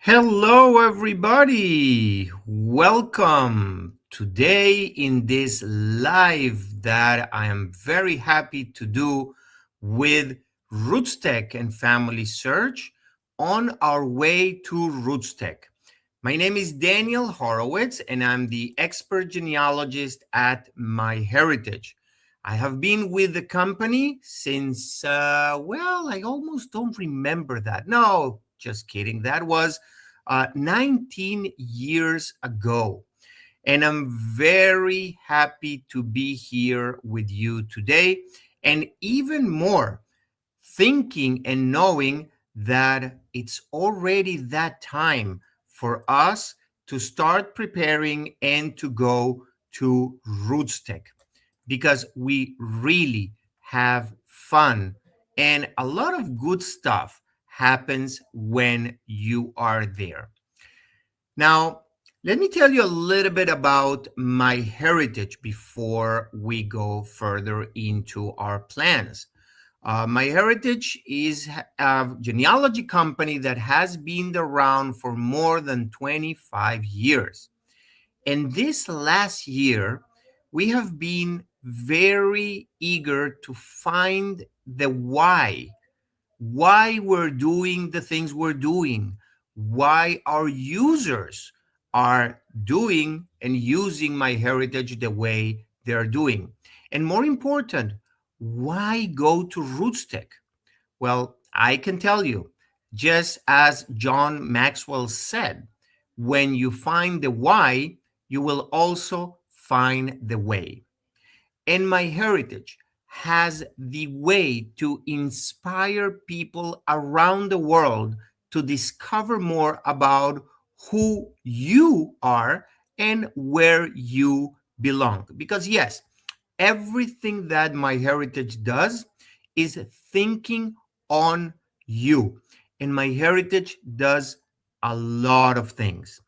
Hello, everybody. Welcome today in this live that I am very happy to do with RootsTech and Family Search on our way to RootsTech. My name is Daniel Horowitz, and I'm the expert genealogist at MyHeritage. I have been with the company since, I almost don't remember that. No, just kidding. That was 19 years ago. And I'm very happy to be here with you today. And even more, thinking and knowing that it's already that time for us to start preparing and to go to RootsTech because we really have fun and a lot of good stuff happens when you are there. Now, let me tell you a little bit about MyHeritage before we go further into our plans. MyHeritage is a genealogy company that has been around for more than 25 years. And this last year, we have been very eager to find the why we're doing the things we're doing, why our users are doing and using MyHeritage the way they're doing. And more important, why go to RootsTech? Well, I can tell you, just as John Maxwell said, when you find the why, you will also find the way. And MyHeritage has the way to inspire people around the world to discover more about who you are and where you belong. Because, yes, everything that MyHeritage does is thinking on you. And MyHeritage does a lot of things.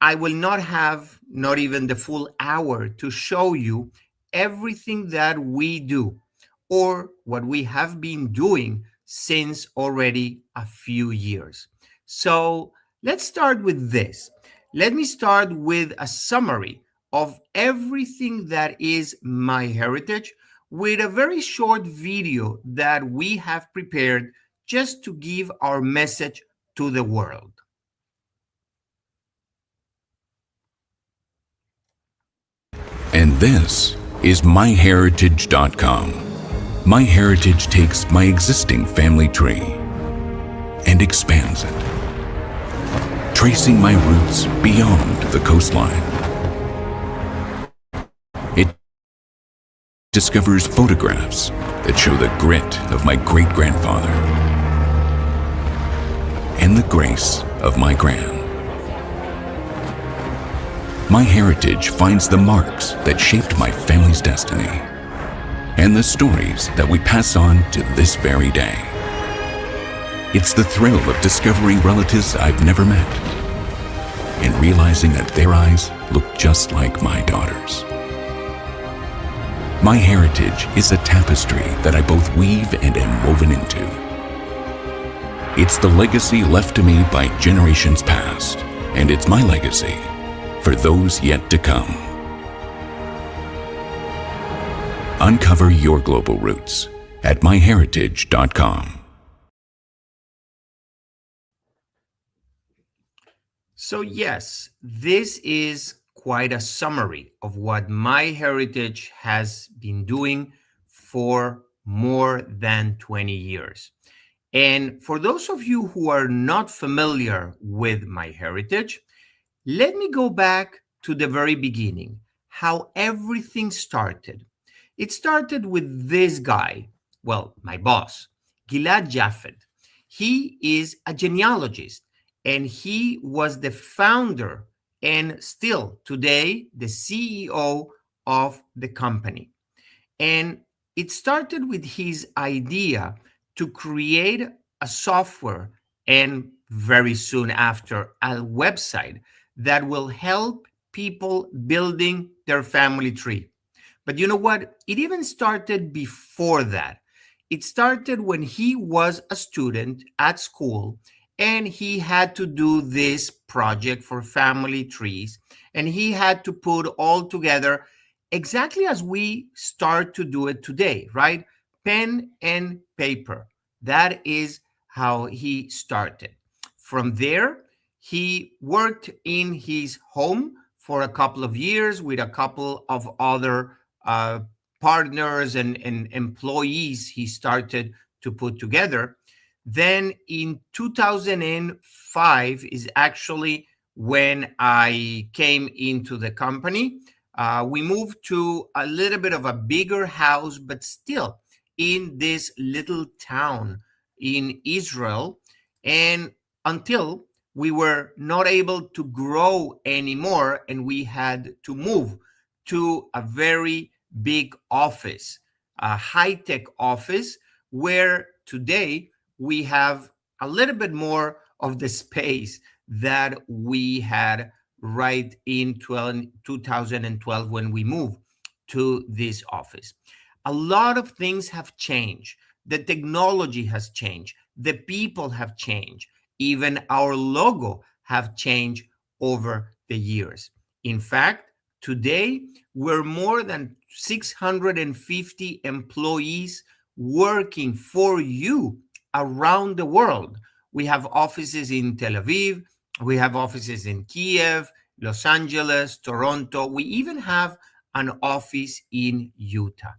I will not have not even the full hour to show you everything that we do or what we have been doing since already a few years. So let's start with this. Let me start with a summary of everything that is MyHeritage with a very short video that we have prepared just to give our message to the world. And this is MyHeritage.com. MyHeritage takes my existing family tree and expands it, tracing my roots beyond the coastline. It discovers photographs that show the grit of my great-grandfather and the grace of my gran. MyHeritage finds the marks that shaped my family's destiny and the stories that we pass on to this very day. It's the thrill of discovering relatives I've never met and realizing that their eyes look just like my daughter's. MyHeritage is a tapestry that I both weave and am woven into. It's the legacy left to me by generations past, and it's my legacy for those yet to come. Uncover your global roots at MyHeritage.com. So yes, this is quite a summary of what MyHeritage has been doing for more than 20 years. And for those of you who are not familiar with MyHeritage, let me go back to the very beginning, how everything started. It started with this guy, well, my boss, Gilad Jaffed. He is a genealogist, and he was the founder and still today the CEO of the company. And it started with his idea to create a software and very soon after a website that will help people building their family tree. But you know what? It even started before that. It started when he was a student at school and he had to do this project for family trees, and he had to put all together exactly as we start to do it today, right? Pen and paper. That is how he started. From there, he worked in his home for a couple of years with a couple of other uh, partners and employees he started to put together. Then in 2005 is actually when I came into the company. We moved to a little bit of a bigger house, but still in this little town in Israel. And until we were not able to grow anymore, and we had to move to a very big office, a high tech office, where today we have a little bit more of the space that we had right in 2012 when we moved to this office. A lot of things have changed. The technology has changed. The people have changed. Even our logo have changed over the years. In fact, today we're more than 650 employees working for you around the world. We have offices in Tel Aviv, we have offices in Kiev, Los Angeles, Toronto. We even have an office in Utah.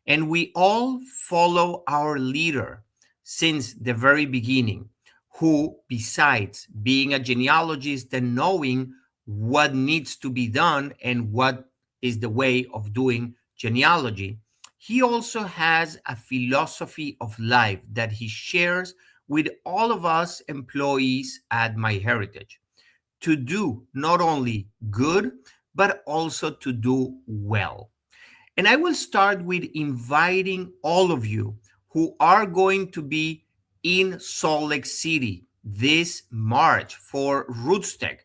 And we all follow our leader since the very beginning, who, besides being a genealogist and knowing what needs to be done and what is the way of doing genealogy, he also has a philosophy of life that he shares with all of us employees at MyHeritage, to do not only good, but also to do well. And I will start with inviting all of you who are going to be in Salt Lake City this March for RootsTech.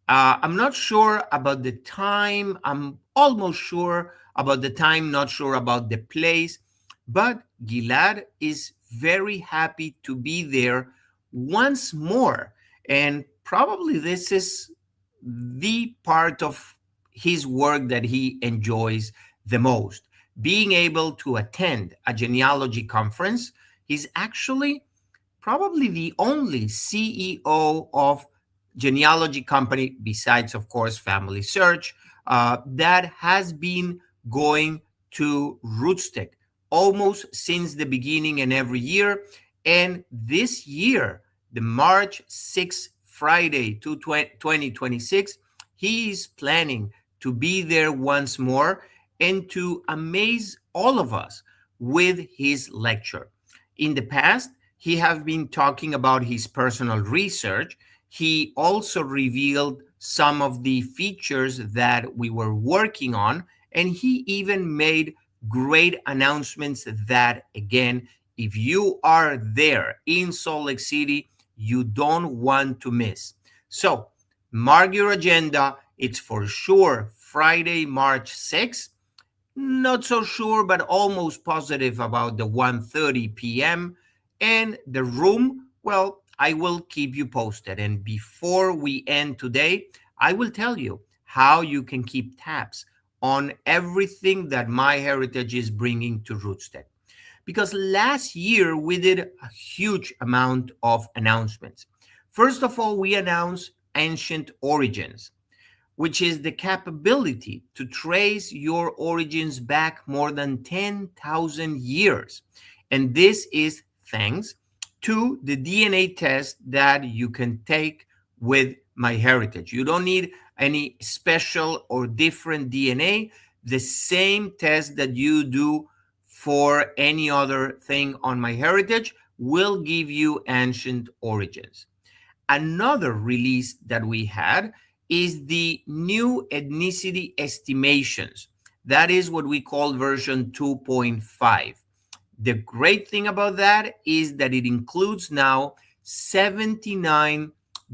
I'm not sure about the time. I'm almost sure about the time, not sure about the place. But Gilad is very happy to be there once more. And probably this is the part of his work that he enjoys the most. Being able to attend a genealogy conference. He's actually probably the only CEO of genealogy company, besides, of course, Family Search, that has been going to RootsTech almost since the beginning and every year. And this year, the March 6th, Friday, 2026, he is planning to be there once more and to amaze all of us with his lecture. In the past, he has been talking about his personal research. He also revealed some of the features that we were working on, and he even made great announcements that, again, if you are there in Salt Lake City, you don't want to miss. So mark your agenda. It's for sure Friday, March 6th. Not so sure, but almost positive about the 1:30 p.m. And the room, well, I will keep you posted. And before we end today, I will tell you how you can keep tabs on everything that MyHeritage is bringing to RootsTech. Because last year we did a huge amount of announcements. First of all, we announced Ancient Origins, which is the capability to trace your origins back more than 10,000 years. And this is thanks to the DNA test that you can take with MyHeritage. You don't need any special or different DNA. The same test that you do for any other thing on MyHeritage will give you Ancient Origins. Another release that we had is the new ethnicity estimations. That is what we call version 2.5. The great thing about that is that it includes now 79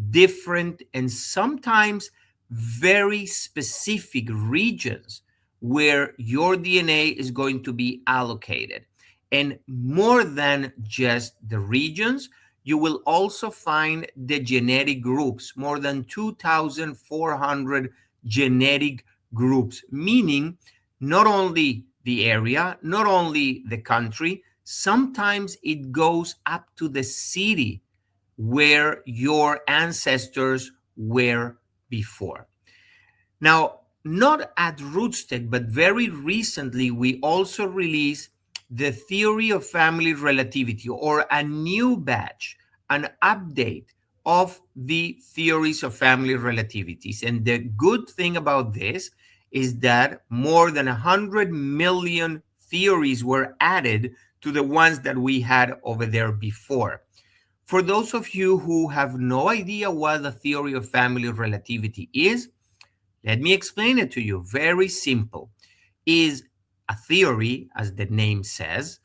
different and sometimes very specific regions where your DNA is going to be allocated. And more than just the regions, you will also find the genetic groups, more than 2,400 genetic groups, meaning not only the area, not only the country, sometimes it goes up to the city where your ancestors were before. Now, not at RootsTech, but very recently, we also released the theory of family relativity, or a new batch, an update of the theories of family relativities. And the good thing about this is that more than 100 million theories were added to the ones that we had over there before. For those of you who have no idea what the theory of family relativity is, let me explain it to you. Very simple. Is a theory, as the name says.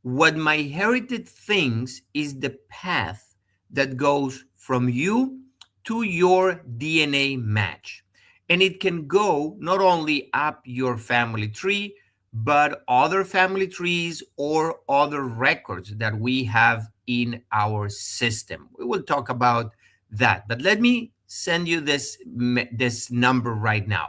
What MyHeritage thinks is the path that goes from you to your DNA match. And it can go not only up your family tree, but other family trees or other records that we have in our system. We will talk about that. But let me send you this number right now.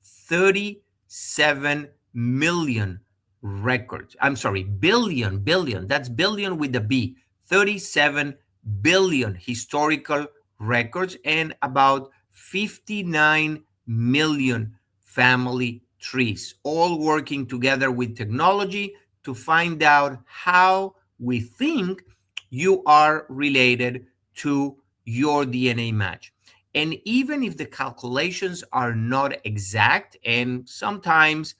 37 million records. I'm sorry, billion. That's billion with a B. 37 billion historical records and about 59 million family trees, all working together with technology to find out how we think you are related to your DNA match. And even if the calculations are not exact, and sometimes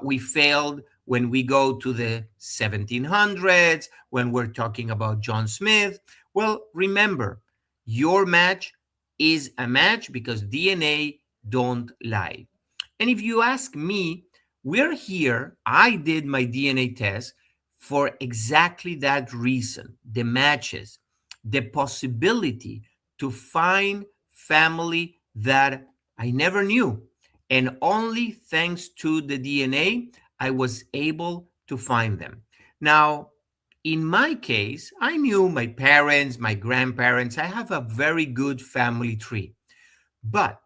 we failed when we go to the 1700s, when we're talking about John Smith, well, remember, your match is a match because DNA don't lie. And if you ask me, we're here, I did my DNA test for exactly that reason, the matches, the possibility to find family that I never knew. And only thanks to the DNA, I was able to find them. Now, in my case, I knew my parents, my grandparents. I have a very good family tree. But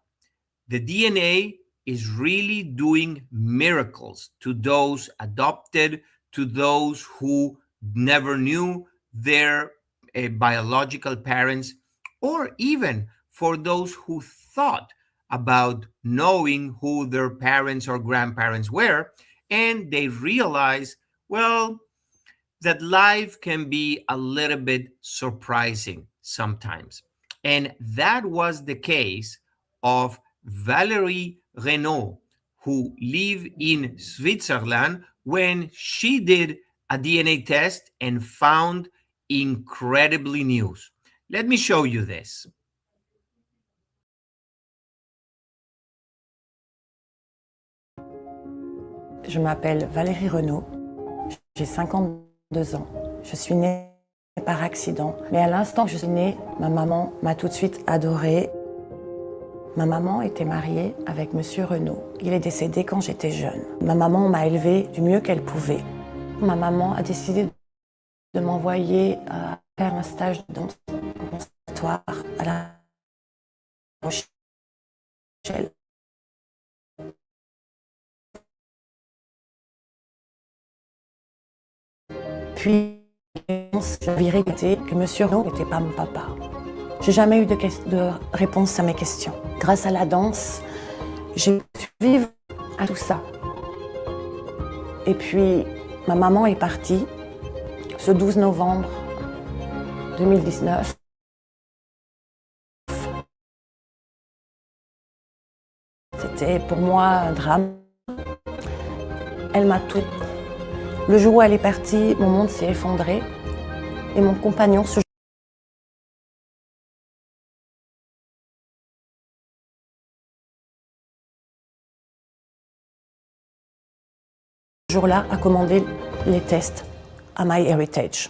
the DNA is really doing miracles to those adopted, to those who never knew their biological parents, or even for those who thought about knowing who their parents or grandparents were, and they realize, well, that life can be a little bit surprising sometimes. And that was the case of Valérie Renaud, who lived in Switzerland when she did a DNA test and found incredibly news. Let me show you this. Je m'appelle Valérie Renaud, j'ai 52 ans. Je suis née par accident, mais à l'instant que je suis née, ma maman m'a tout de suite adorée. Ma maman était mariée avec Monsieur Renaud. Il est décédé quand j'étais jeune. Ma maman m'a élevée du mieux qu'elle pouvait. Ma maman a décidé de m'envoyer faire un stage de danse au conservatoire à La Rochelle. Puis, j'avais regretté que Monsieur Renaud n'était pas mon papa. J'ai jamais eu de réponse à mes questions. Grâce à la danse, j'ai pu vivre à tout ça. Et puis, ma maman est partie ce 12 novembre 2019. C'était pour moi un drame. Elle m'a tout. Le jour où elle est partie, mon monde s'est effondré et mon compagnon ce jour-là a commandé les tests à MyHeritage.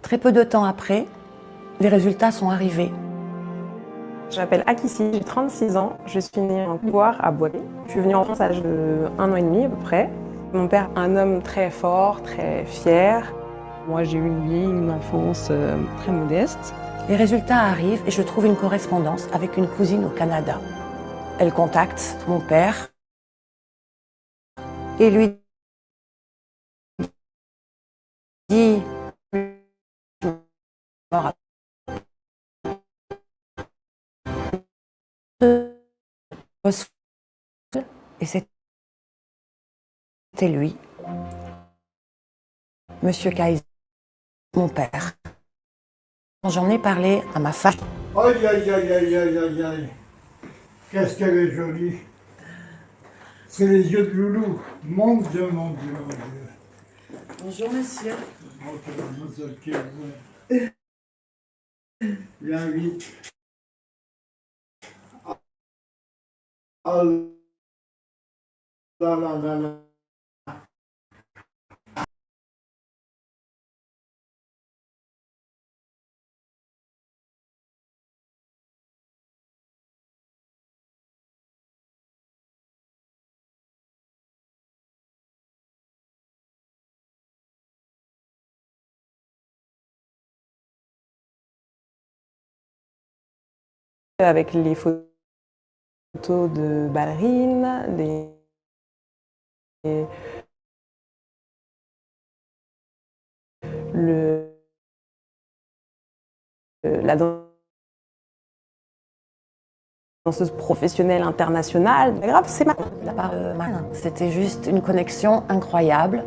Très peu de temps après, les résultats sont arrivés. Je m'appelle Akissi, j'ai 36 ans, je suis née en Côte d'Ivoire à Boaké. Je suis venue en France à l'âge de 1 an et demi à peu près. Mon père, un homme très fort, très fier. Moi, j'ai eu une enfance très modeste. Les résultats arrivent et je trouve une correspondance avec une cousine au Canada. Elle contacte mon père et lui dit et c'était lui, Monsieur Kaiser, mon père. Quand j'en ai parlé à ma femme. Aïe, aïe, aïe, aïe, aïe, aïe, aïe. Qu'est-ce qu'elle est jolie. C'est les yeux de loulou. Mon Dieu, mon Dieu, mon Dieu. Bonjour monsieur. Oh, mademoiselle qui est bonne. Viens vite. Ah là là là là. Avec les photos de ballerines, la danseuse professionnelle internationale. C'est grave, c'est C'était juste une connexion incroyable.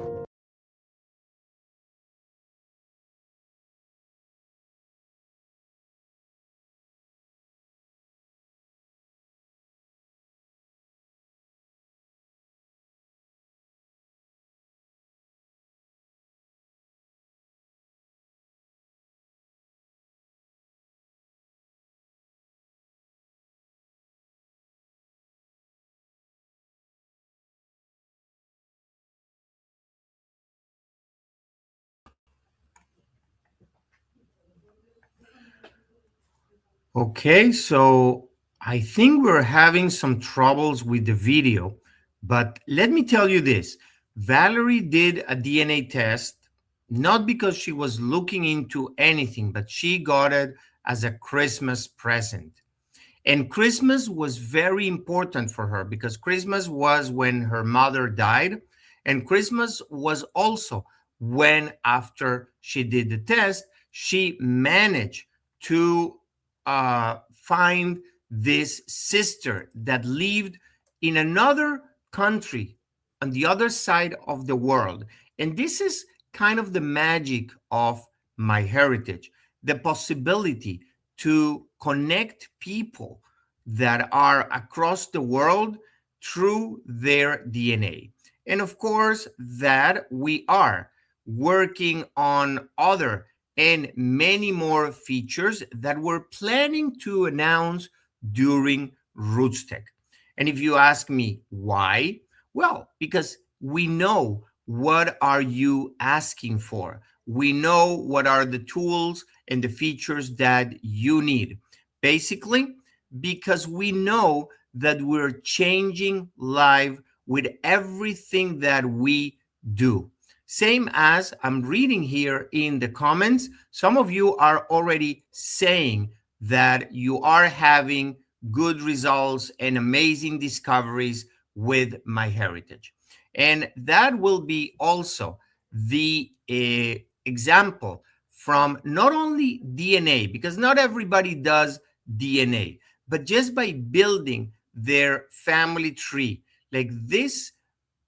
Okay, so I think we're having some troubles with the video, but let me tell you this. Valerie did a DNA test, not because she was looking into anything, but she got it as a Christmas present. And Christmas was very important for her because Christmas was when her mother died. And Christmas was also when, after she did the test, she managed to find this sister that lived in another country on the other side of the world. And this is kind of the magic of MyHeritage, the possibility to connect people that are across the world through their DNA. And of course, that we are working on other and many more features that we're planning to announce during RootsTech. And if you ask me why, well, because we know what are you asking for. We know what are the tools and the features that you need. Basically, because we know that we're changing life with everything that we do. Same as I'm reading here in the comments, some of you are already saying that you are having good results and amazing discoveries with MyHeritage. And that will be also the example from not only DNA, because not everybody does DNA, but just by building their family tree. Like this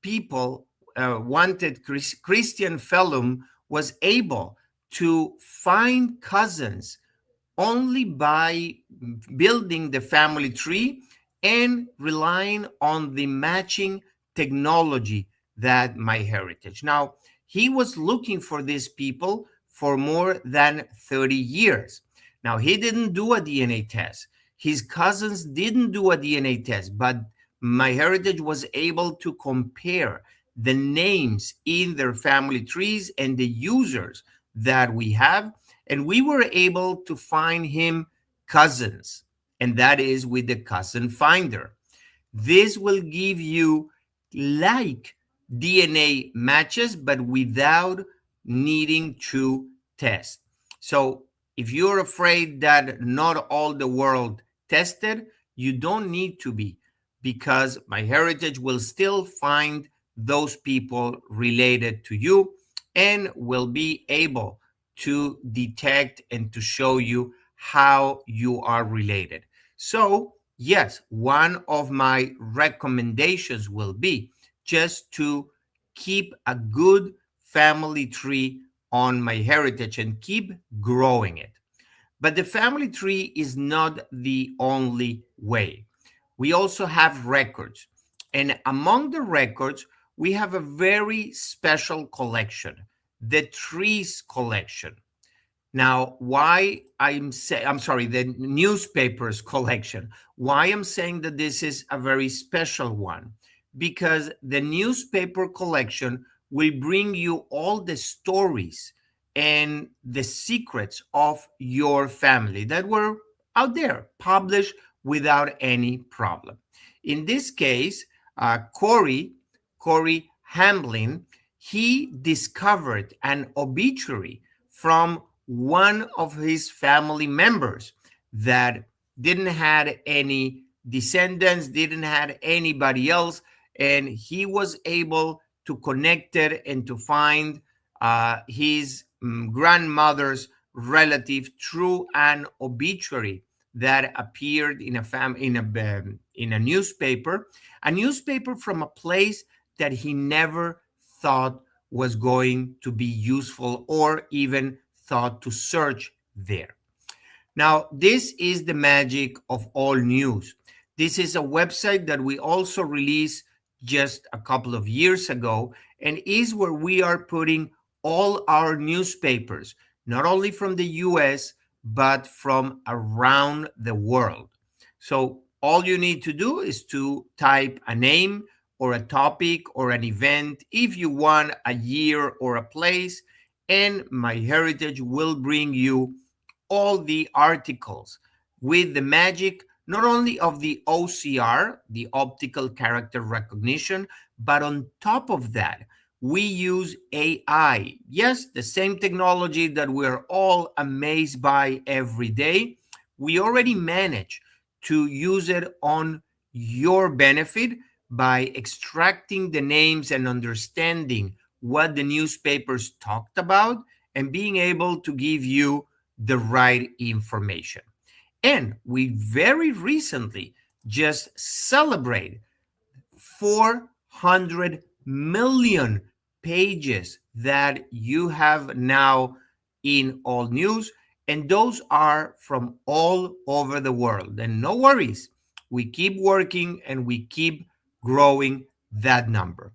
people wanted, Christian Fellum was able to find cousins only by building the family tree and relying on the matching technology that MyHeritage. Now, he was looking for these people for more than 30 years. Now, he didn't do a DNA test. His cousins didn't do a DNA test, but MyHeritage was able to compare the names in their family trees and the users that we have, and we were able to find him cousins, and that is with the cousin finder. This will give you like DNA matches, but without needing to test. So if you're afraid that not all the world tested, you don't need to be, because MyHeritage will still find those people related to you and will be able to detect and to show you how you are related. So, yes, one of my recommendations will be just to keep a good family tree on MyHeritage and keep growing it. But the family tree is not the only way. We also have records. And among the records, we have a very special collection, the trees collection. Now, why I'm sorry, the newspapers collection. Why I'm saying that this is a very special one? Because the newspaper collection will bring you all the stories and the secrets of your family that were out there, published without any problem. In this case, Corey Hamblin, he discovered an obituary from one of his family members that didn't have any descendants, didn't have anybody else, and he was able to connect it and to find his grandmother's relative through an obituary that appeared in a newspaper from a place that he never thought was going to be useful or even thought to search there. Now, this is the magic of all news. This is a website that we also released just a couple of years ago, and is where we are putting all our newspapers, not only from the US, but from around the world. So all you need to do is to type a name or a topic or an event, if you want a year or a place, and MyHeritage will bring you all the articles with the magic not only of the OCR, the optical character recognition, but on top of that, we use AI. Yes, the same technology that we're all amazed by every day. We already manage to use it on your benefit by extracting the names and understanding what the newspapers talked about and being able to give you the right information. And we very recently just celebrated 400 million pages that you have now in All News, and those are from all over the world. And no worries, we keep working and we keep growing that number.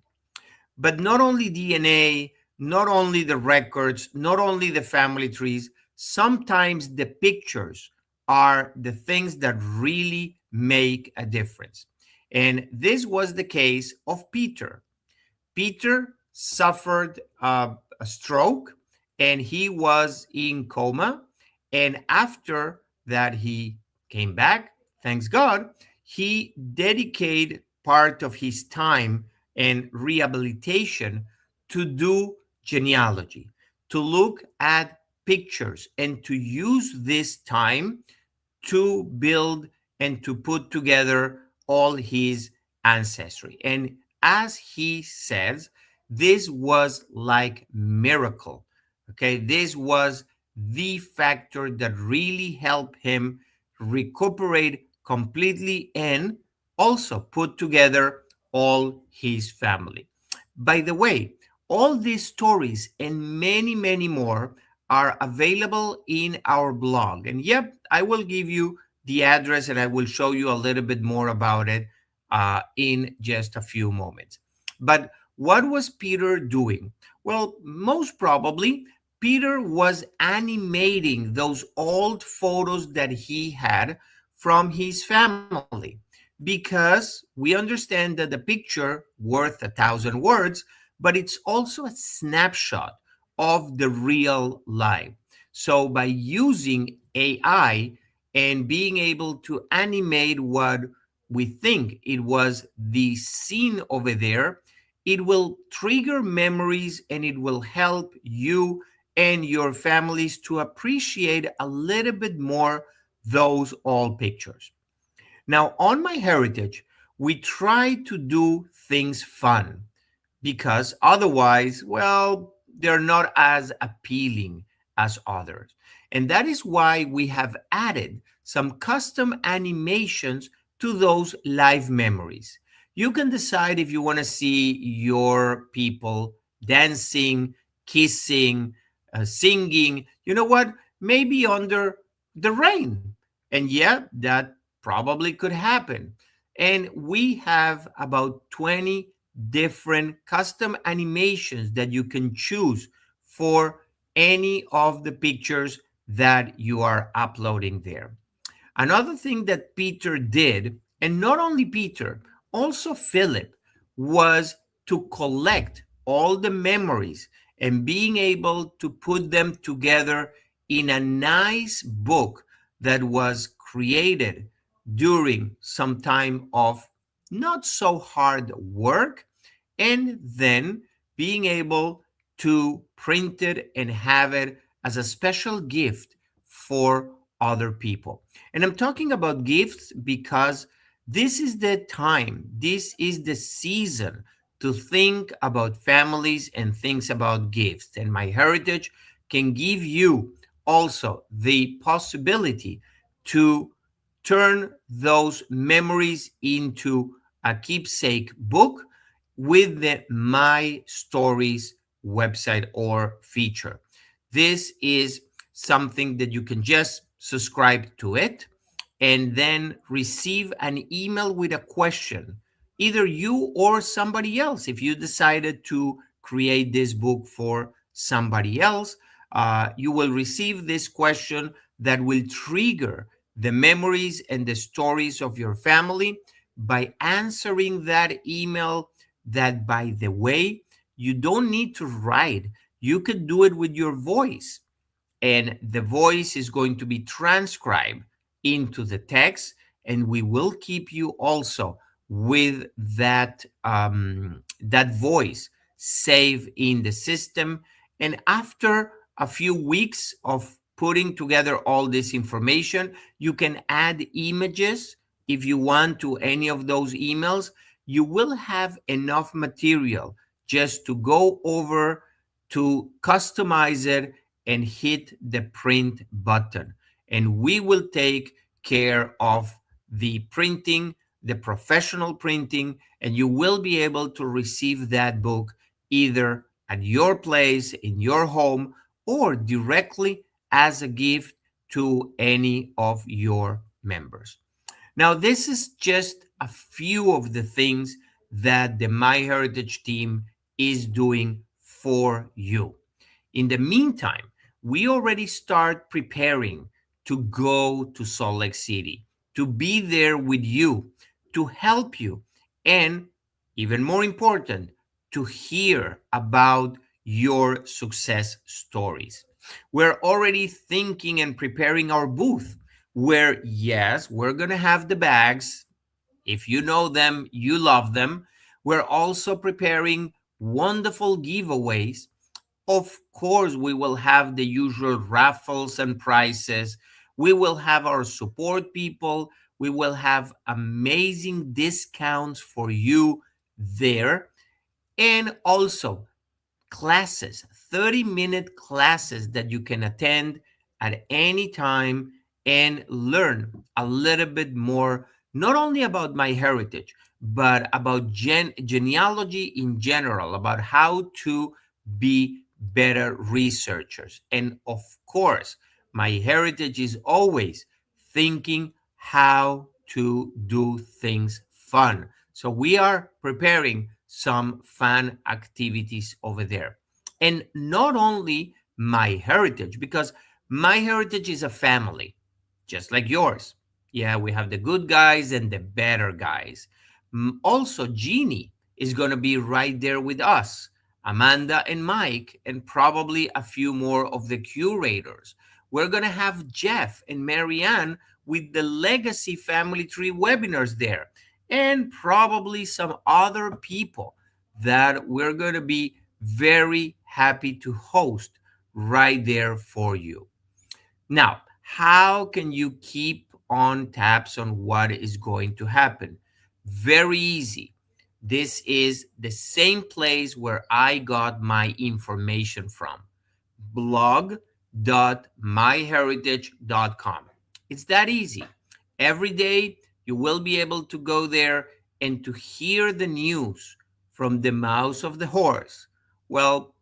But not only DNA, not only the records, not only the family trees, sometimes the pictures are the things that really make a difference. And this was the case of Peter. Peter suffered a stroke and he was in coma. And after that, he came back, thanks God. He dedicated part of his time and rehabilitation to do genealogy, to look at pictures and to use this time to build and to put together all his ancestry. And as he says, this was like miracle. Okay, this was the factor that really helped him recuperate completely and also put together all his family. By the way, all these stories and many, many more are available in our blog. And yep, I will give you the address and I will show you a little bit more about it in just a few moments. But what was Peter doing? Well, most probably, Peter was animating those old photos that he had from his family, because we understand that the picture worth 1,000 words, but it's also a snapshot of the real life. So by using AI and being able to animate what we think it was the scene over there, It will trigger memories and it will help you and your families to appreciate a little bit more those old pictures. Now, on MyHeritage, we try to do things fun because otherwise, well, they're not as appealing as others. And that is why we have added some custom animations to those live memories. You can decide if you want to see your people dancing, kissing, singing, you know what? Maybe under the rain. And yeah, that probably could happen. And we have about 20 different custom animations that you can choose for any of the pictures that you are uploading there. Another thing that Peter did, and not only Peter, also Philip, was to collect all the memories and being able to put them together in a nice book that was created during some time of not so hard work, and then being able to print it and have it as a special gift for other people. And I'm talking about gifts because this is the time, this is the season to think about families and things about gifts. And MyHeritage can give you also the possibility to turn those memories into a keepsake book with the My Stories website or feature. This is something that you can just subscribe to it and then receive an email with a question, either you or somebody else. If you decided to create this book for somebody else, you will receive this question that will trigger the memories and the stories of your family by answering that email. That, by the way, you don't need to write. You could do it with your voice, and the voice is going to be transcribed into the text, and we will keep you also with that voice saved in the system. And after a few weeks of putting together all this information, you can add images if you want to any of those emails. You will have enough material just to go over to customize it and hit the print button. And we will take care of the printing, the professional printing, and you will be able to receive that book either at your place, in your home, or directly as a gift to any of your members. Now, this is just a few of the things that the MyHeritage team is doing for you. In the meantime, we already start preparing to go to Salt Lake City, to be there with you, to help you, and even more important, to hear about your success stories. We're already thinking and preparing our booth where, yes, we're going to have the bags. If you know them, you love them. We're also preparing wonderful giveaways. Of course, we will have the usual raffles and prizes. We will have our support people. We will have amazing discounts for you there. And also classes, 30-minute classes that you can attend at any time and learn a little bit more, not only about MyHeritage, but about genealogy in general, about how to be better researchers. And of course, MyHeritage is always thinking how to do things fun. So we are preparing some fun activities over there. And not only MyHeritage, because MyHeritage is a family, just like yours. Yeah, we have the good guys and the better guys. Also, Jeannie is going to be right there with us, Amanda and Mike, and probably a few more of the curators. We're going to have Jeff and Marianne with the Legacy Family Tree webinars there, and probably some other people that we're going to be very happy to host right there for you. Now, how can you keep on tabs on what is going to happen? Very easy. This is the same place where I got my information from, blog.myheritage.com. It's that easy. Every day you will be able to go there and to hear the news from the mouth of the horse. Well,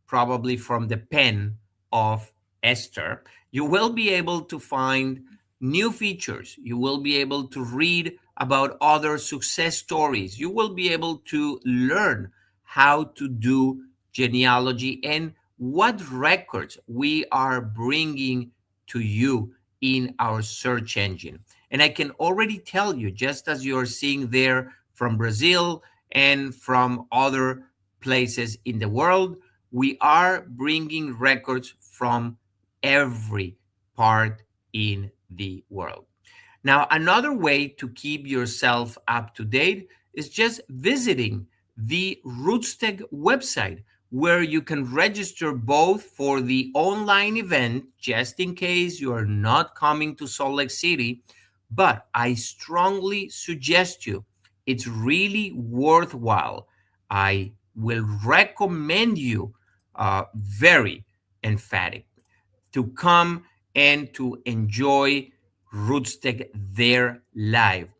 probably from the pen of Esther. You will be able to find new features. You will be able to read about other success stories. You will be able to learn how to do genealogy and what records we are bringing to you in our search engine. And I can already tell you, just as you're seeing there from Brazil and from other places in the world, we are bringing records from every part in the world. Now, another way to keep yourself up to date is just visiting the RootsTech website, where you can register both for the online event, just in case you are not coming to Salt Lake City. But I strongly suggest you, it's really worthwhile. I will recommend you very emphatic to come and to enjoy RootsTech there live.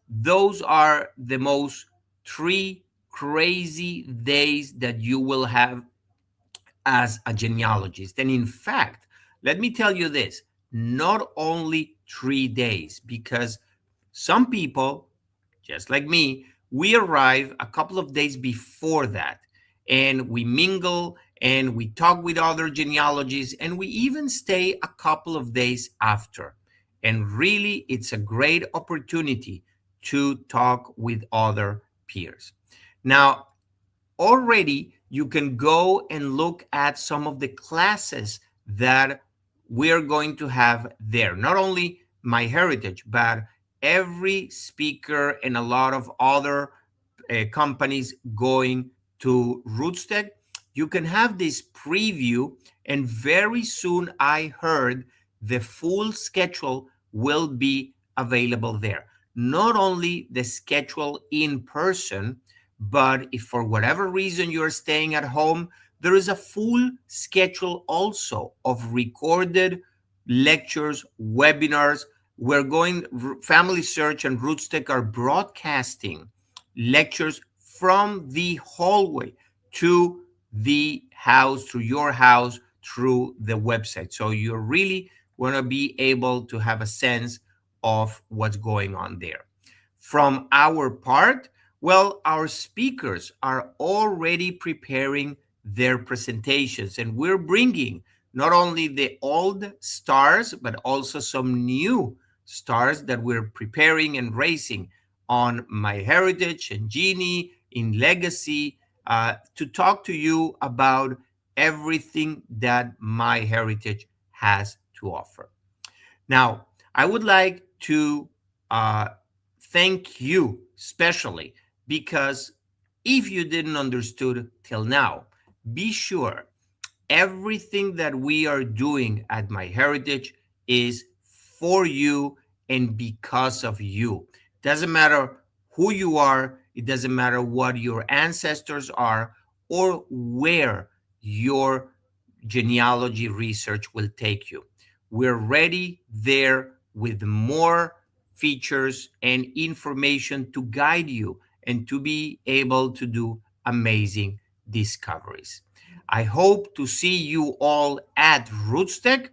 Those are the most 3 crazy days that you will have as a genealogist. And in fact, let me tell you this, not only 3 days, because some people, just like me, we arrive a couple of days before that and we mingle and we talk with other genealogists and we even stay a couple of days after. And really, it's a great opportunity to talk with other peers. Now, already you can go and look at some of the classes that we're going to have there. Not only MyHeritage, but every speaker and a lot of other companies going to RootsTech. You can have this preview, and very soon I heard the full schedule will be available there. Not only the schedule in person, but if for whatever reason you're staying at home, there is a full schedule also of recorded lectures, webinars. We're going, Family Search and RootsTech are broadcasting lectures from the hallway to the house, through your house, through the website. So you really want to be able to have a sense of what's going on there. From our part, well, our speakers are already preparing their presentations, and we're bringing not only the old stars, but also some new stars that we're preparing and raising on MyHeritage and Genie, in Legacy, to talk to you about everything that MyHeritage has to offer. Now, I would like to thank you especially, because if you didn't understood till now, be sure everything that we are doing at MyHeritage is for you and because of you. Doesn't matter who you are, it doesn't matter what your ancestors are or where your genealogy research will take you. We're ready there with more features and information to guide you and to be able to do amazing discoveries. I hope to see you all at RootsTech.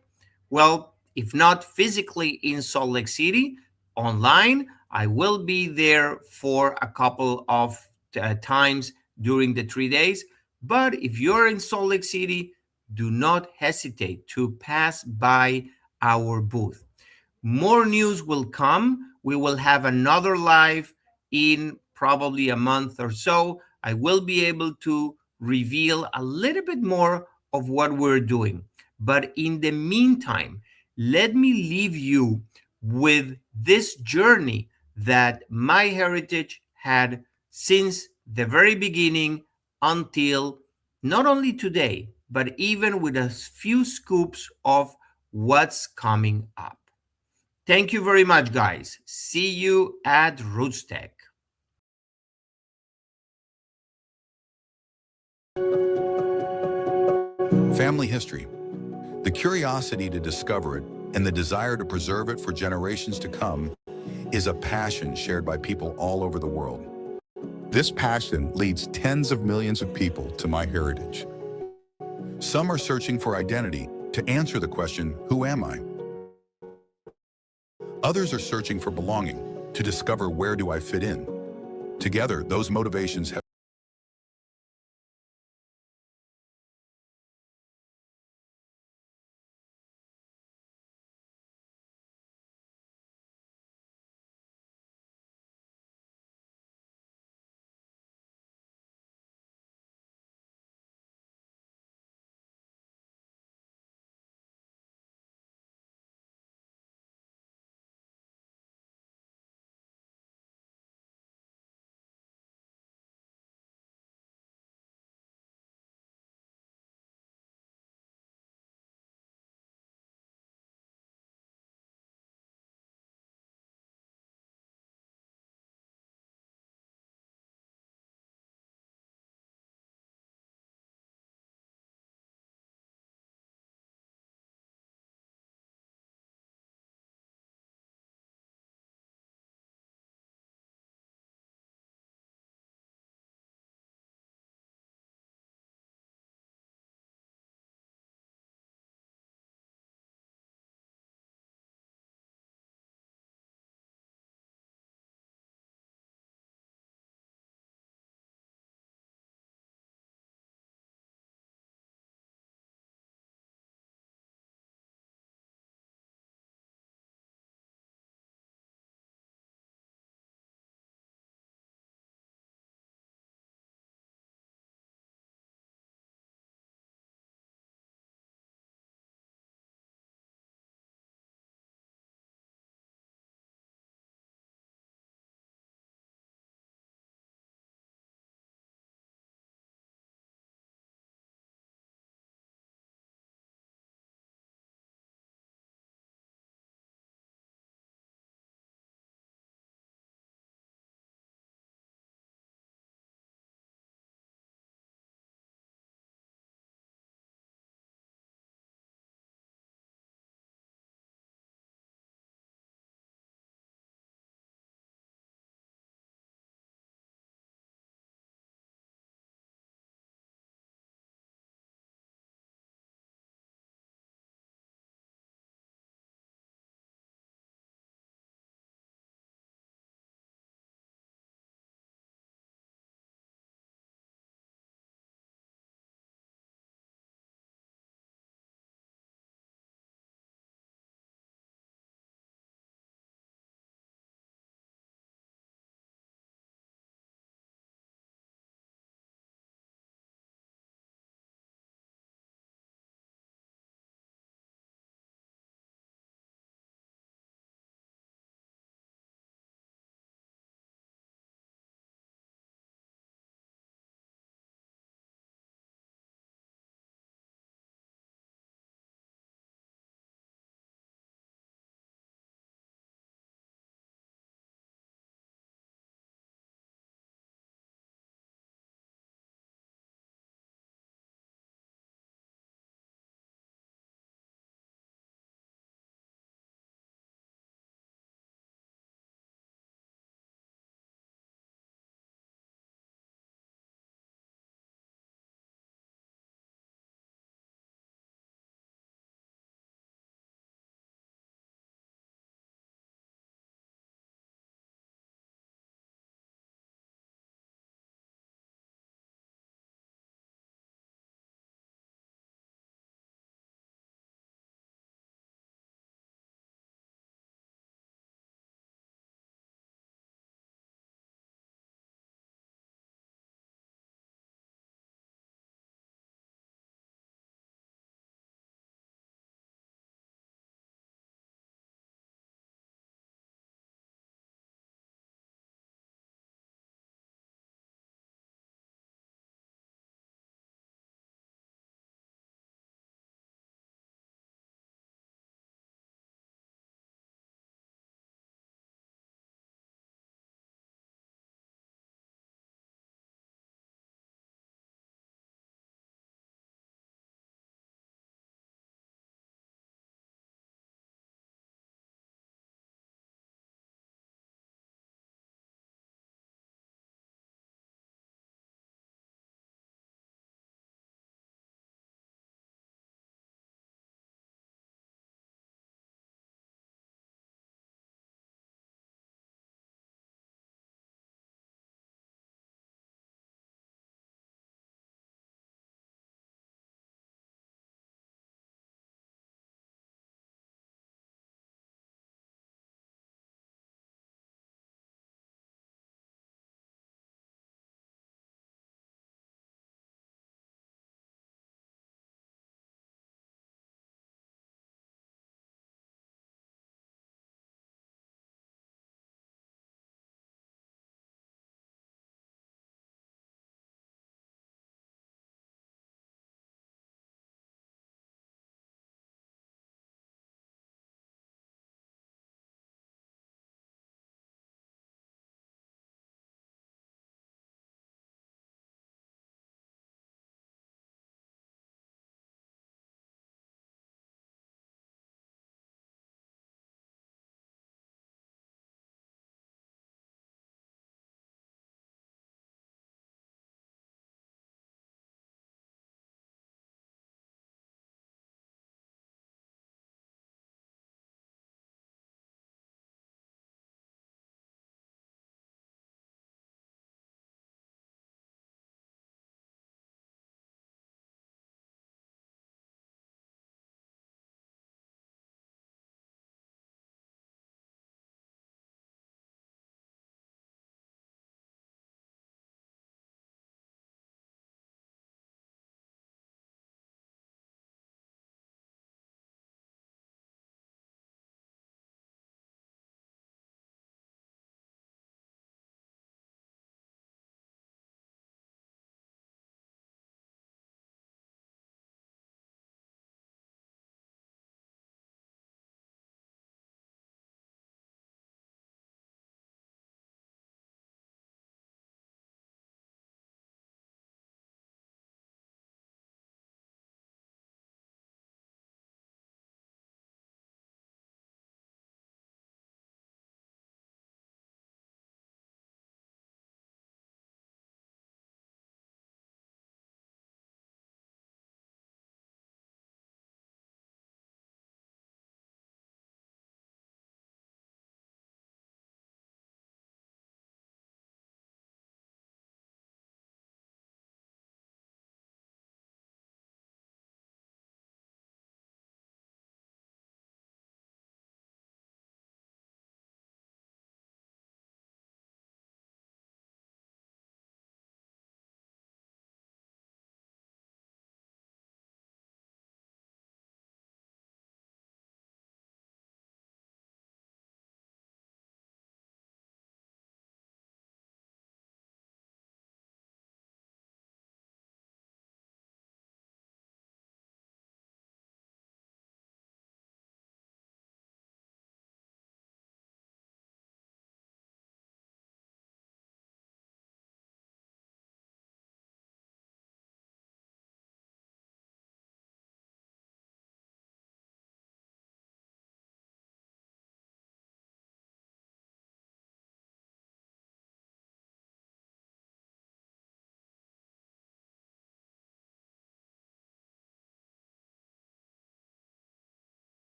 Well, if not physically in Salt Lake City, online, I will be there for a couple of times during the 3 days. But if you're in Salt Lake City, do not hesitate to pass by our booth. More news will come. We will have another live in probably a month or so. I will be able to reveal a little bit more of what we're doing. But in the meantime, let me leave you with this journey that MyHeritage had since the very beginning until not only today, but even with a few scoops of what's coming up. Thank you very much, guys. See you at RootsTech. Family history. The curiosity to discover it and the desire to preserve it for generations to come is a passion shared by people all over the world. This passion leads tens of millions of people to MyHeritage. Some are searching for identity to answer the question, who am I? Others are searching for belonging to discover where do I fit in. Together, those motivations have